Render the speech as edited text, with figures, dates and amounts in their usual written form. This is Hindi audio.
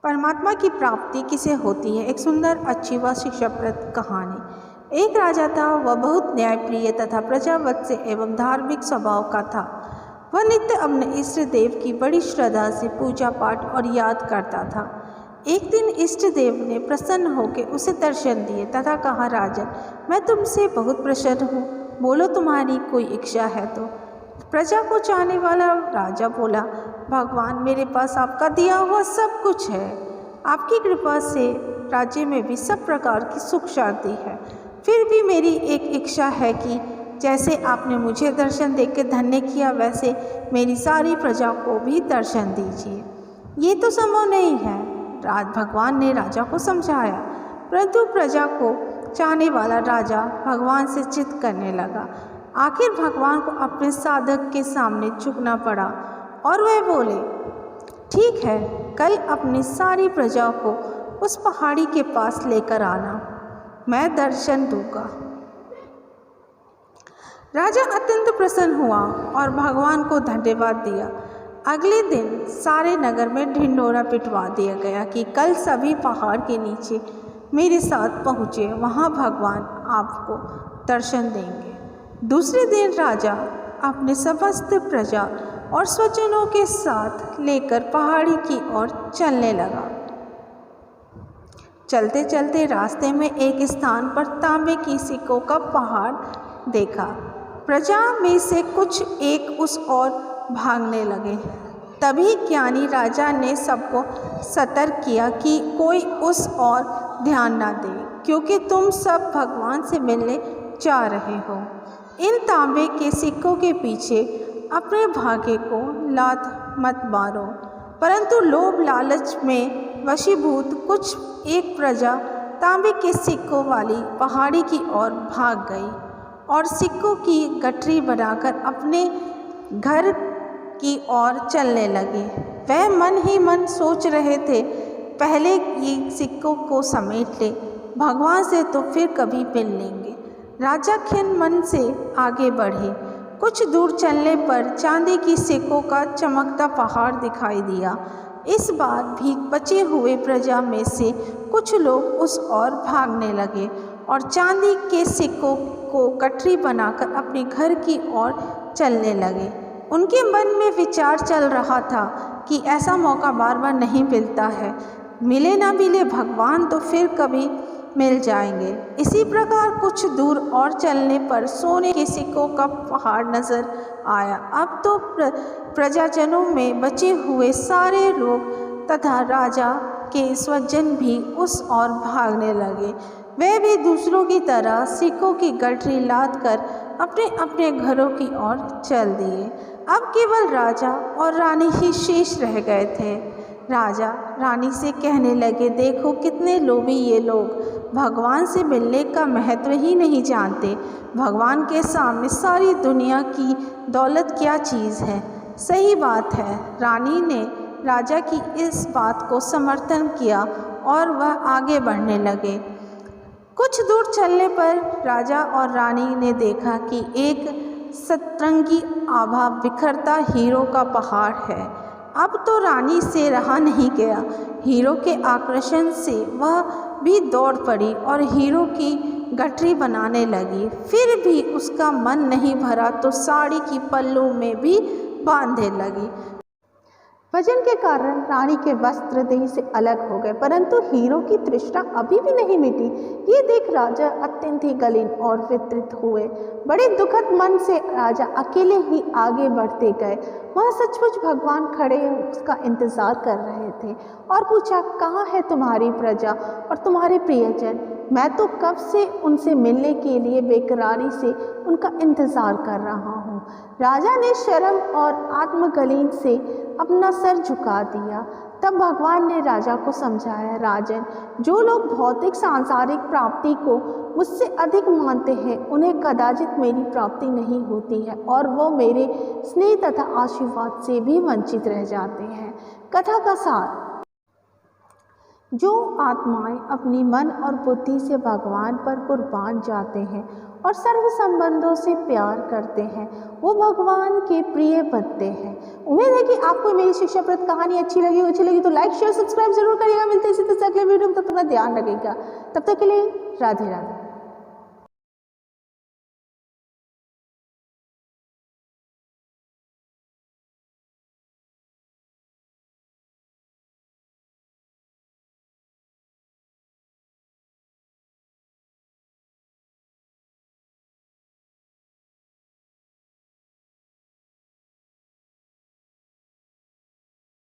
परमात्मा की प्राप्ति किसे होती है? एक सुंदर, अच्छी व शिक्षाप्रद कहानी। एक राजा था, वह बहुत न्यायप्रिय तथा प्रजावत्स एवं धार्मिक स्वभाव का था। वह नित्य अपने इष्ट देव की बड़ी श्रद्धा से पूजा पाठ और याद करता था। एक दिन इष्ट देव ने प्रसन्न होकर उसे दर्शन दिए तथा कहा, राजन, मैं तुमसे बहुत प्रसन्न हूँ, बोलो तुम्हारी कोई इच्छा है तो। प्रजा को चाहने वाला राजा बोला, भगवान, मेरे पास आपका दिया हुआ सब कुछ है। आपकी कृपा से राज्य में भी सब प्रकार की सुख शांति है। फिर भी मेरी एक इच्छा है कि जैसे आपने मुझे दर्शन देकर धन्य किया, वैसे मेरी सारी प्रजा को भी दर्शन दीजिए। ये तो संभव नहीं है, भगवान ने राजा को समझाया। परंतु प्रजा को चाहने वाला राजा भगवान से जिद करने लगा। आखिर भगवान को अपने साधक के सामने झुकना पड़ा और वह बोले, ठीक है, कल अपनी सारी प्रजा को उस पहाड़ी के पास लेकर आना, मैं दर्शन दूंगा। राजा अत्यंत प्रसन्न हुआ और भगवान को धन्यवाद दिया। अगले दिन सारे नगर में ढिंढोरा पिटवा दिया गया कि कल सभी पहाड़ के नीचे मेरे साथ पहुँचे, वहाँ भगवान आपको दर्शन देंगे। दूसरे दिन राजा अपने समस्त प्रजा और स्वजनों के साथ लेकर पहाड़ी की ओर चलने लगा। चलते चलते रास्ते में एक स्थान पर तांबे की सिक्कों का पहाड़ देखा। प्रजा में से कुछ एक उस ओर भागने लगे। तभी ज्ञानी राजा ने सबको सतर्क किया कि कोई उस ओर ध्यान न दे, क्योंकि तुम सब भगवान से मिलने जा रहे हो। इन तांबे के सिक्कों के पीछे अपने भाग्य को लात मत मारो। परंतु लोभ लालच में वशीभूत कुछ एक प्रजा तांबे के सिक्कों वाली पहाड़ी की ओर भाग गई और सिक्कों की गठरी बनाकर अपने घर की ओर चलने लगे। वह मन ही मन सोच रहे थे, पहले ये सिक्कों को समेट ले, भगवान से तो फिर कभी मिल लेंगे। राजा खिन्न मन से आगे बढ़े। कुछ दूर चलने पर चांदी की सिक्कों का चमकता पहाड़ दिखाई दिया। इस बार भी बचे हुए प्रजा में से कुछ लोग उस ओर भागने लगे और चांदी के सिक्कों को गठरी बनाकर अपने घर की ओर चलने लगे। उनके मन में विचार चल रहा था कि ऐसा मौका बार बार नहीं मिलता है, मिले ना मिले भगवान तो फिर कभी मिल जाएंगे। इसी प्रकार कुछ दूर और चलने पर सोने के सिक्कों का पहाड़ नजर आया। अब तो प्रजाजनों में बचे हुए सारे लोग तथा राजा के स्वजन भी उस ओर भागने लगे। वे भी दूसरों की तरह सिक्कों की गठरी लाद कर अपने अपने घरों की ओर चल दिए। अब केवल राजा और रानी ही शेष रह गए थे। राजा रानी से कहने लगे, देखो कितने लोभी ये लोग, भगवान से मिलने का महत्व ही नहीं जानते। भगवान के सामने सारी दुनिया की दौलत क्या चीज़ है। सही बात है। रानी ने राजा की इस बात को समर्थन किया और वह आगे बढ़ने लगे। कुछ दूर चलने पर राजा और रानी ने देखा कि एक सतरंगी आभा बिखरता हीरों का पहाड़ है। अब तो रानी से रहा नहीं गया। हीरो के आकर्षण से वह भी दौड़ पड़ी और हीरो की गठरी बनाने लगी। फिर भी उसका मन नहीं भरा तो साड़ी की पल्लू में भी बांधने लगी। वजन के कारण रानी के वस्त्र देह से अलग हो गए, परंतु हीरो की तृष्णा अभी भी नहीं मिटी। ये देख राजा अत्यंत ही गलीन और वितरित हुए। बड़े दुखद मन से राजा अकेले ही आगे बढ़ते गए। वहाँ सचमुच भगवान खड़े उसका इंतजार कर रहे थे और पूछा, कहाँ है तुम्हारी प्रजा और तुम्हारे प्रियजन? मैं तो कब से उनसे मिलने के लिए बेकरारी से उनका इंतज़ार कर रहा हूँ। राजा ने शर्म और आत्मगलीन से अपना सर झुका दिया। तब भगवान ने राजा को समझाया, राजन, जो लोग भौतिक सांसारिक प्राप्ति को मुझसे अधिक मानते हैं, उन्हें कदाचित मेरी प्राप्ति नहीं होती है और वो मेरे स्नेह तथा आशीर्वाद से भी वंचित रह जाते हैं। कथा का सार, जो आत्माएं अपनी मन और बुद्धि से भगवान पर कुर्बान जाते हैं और सर्व संबंधों से प्यार करते हैं, वो भगवान के प्रिय बनते हैं। उम्मीद है कि आपको मेरी शिक्षाप्रद कहानी अच्छी लगी तो लाइक शेयर सब्सक्राइब जरूर करिएगा। मिलते हैं इसी तरह से अगले वीडियो में, तब तक अपना ध्यान रखिएगा। तब तक के लिए राधे राधे।